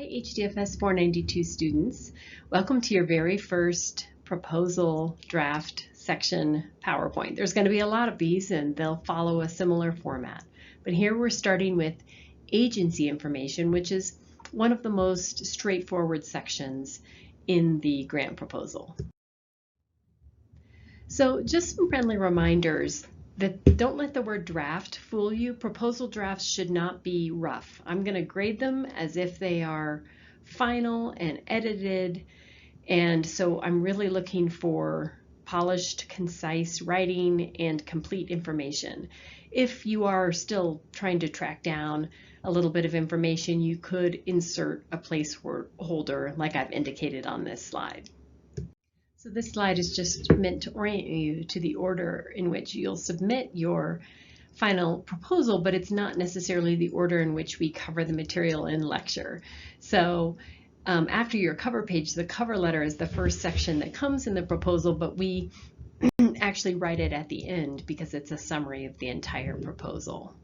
HDFS 492 students. Welcome to your very first proposal draft section PowerPoint. There's going to be a lot of these and they'll follow a similar format. But here we're starting with agency information, which is one of the most straightforward sections in the grant proposal. So just some friendly reminders that don't let the word draft fool you. Proposal drafts should not be rough. I'm going to grade them as if they are final and edited, and so I'm really looking for polished, concise writing and complete information. If you are still trying to track down a little bit of information, you could insert a placeholder like I've indicated on this slide. So this slide is just meant to orient you to the order in which you'll submit your final proposal, but it's not necessarily the order in which we cover the material in lecture. So after your cover page, the cover letter is the first section that comes in the proposal, but we actually write it at the end because it's a summary of the entire proposal.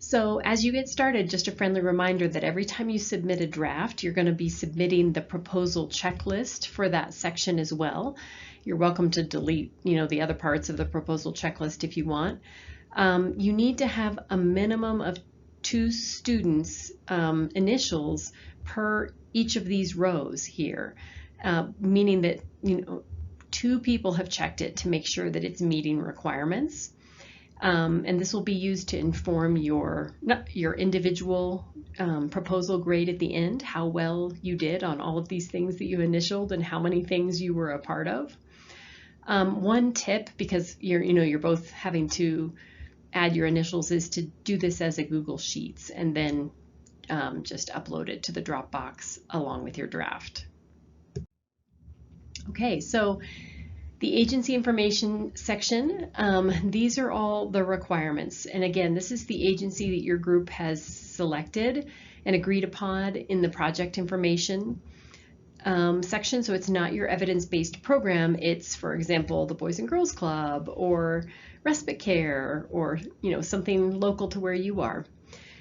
So as you get started, just a friendly reminder that every time you submit a draft, you're going to be submitting the proposal checklist for that section as well. You're welcome to delete, the other parts of the proposal checklist if you want. You need to have a minimum of 2 students' initials per each of these rows here, meaning that 2 people have checked it to make sure that it's meeting requirements. And this will be used to inform your individual proposal grade at the end, how well you did on all of these things that you initialed and how many things you were a part of. One tip, because you're both having to add your initials, is to do this as a Google Sheets and then just upload it to the Dropbox along with your draft. Okay, so the agency information section, these are all the requirements. And again, this is the agency that your group has selected and agreed upon in the project information section. So it's not your evidence-based program. It's, for example, the Boys and Girls Club or respite care or something local to where you are.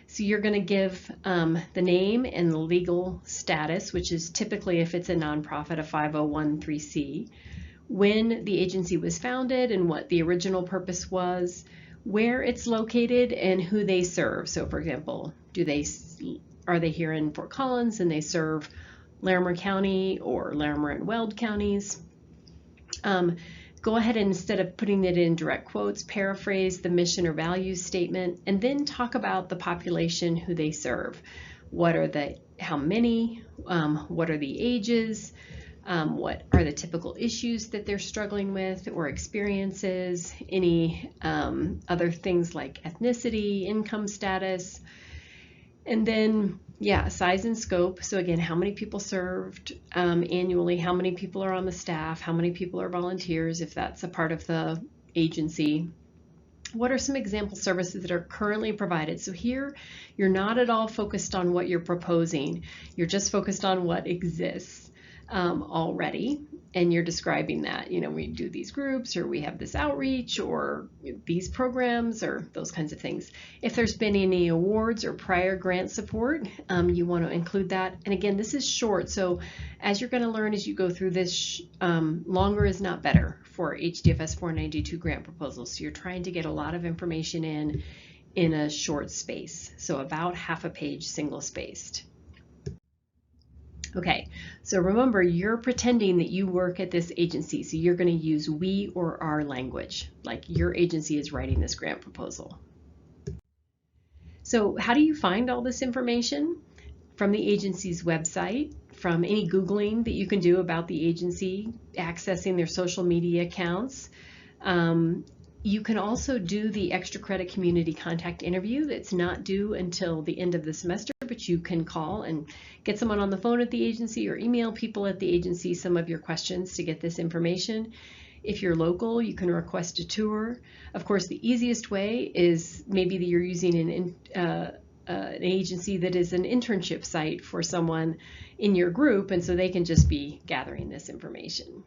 So you're going to give the name and the legal status, which is typically, if it's a nonprofit, a 501(c)(3), when the agency was founded and what the original purpose was, where it's located, and who they serve. So for example, are they here in Fort Collins and they serve Larimer County or Larimer and Weld counties? Go ahead and, instead of putting it in direct quotes, paraphrase the mission or values statement and then talk about the population who they serve. How many, what are the ages, what are the typical issues that they're struggling with or experiences, any other things like ethnicity, income status, and then, size and scope. So again, how many people served annually, how many people are on the staff, how many people are volunteers if that's a part of the agency. What are some example services that are currently provided? So here, you're not at all focused on what you're proposing. You're just focused on what exists already, and you're describing that, we do these groups, or we have this outreach, or these programs, or those kinds of things. If there's been any awards or prior grant support, you want to include that. And again, this is short, so as you're going to learn as you go through this, longer is not better for HDFS 492 grant proposals. So you're trying to get a lot of information in a short space, so about half a page single-spaced. Okay, so remember, you're pretending that you work at this agency, so you're going to use we or our language, like your agency is writing this grant proposal. So how do you find all this information? From the agency's website, from any Googling that you can do about the agency, accessing their social media accounts. You can also do the extra credit community contact interview that's not due until the end of the semester, but you can call and get someone on the phone at the agency or email people at the agency some of your questions to get this information. If you're local, you can request a tour. Of course, the easiest way is maybe that you're using an agency that is an internship site for someone in your group, and so they can just be gathering this information.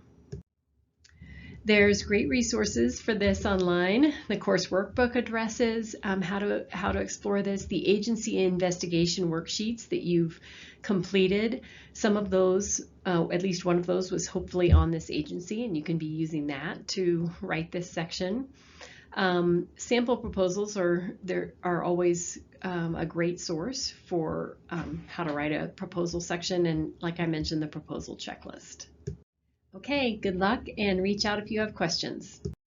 There's great resources for this online. The course workbook addresses how to explore this. The agency investigation worksheets that you've completed. Some of those, at least one of those, was hopefully on this agency, and you can be using that to write this section. Sample proposals are always a great source for how to write a proposal section, and like I mentioned, the proposal checklist. Okay, good luck and reach out if you have questions.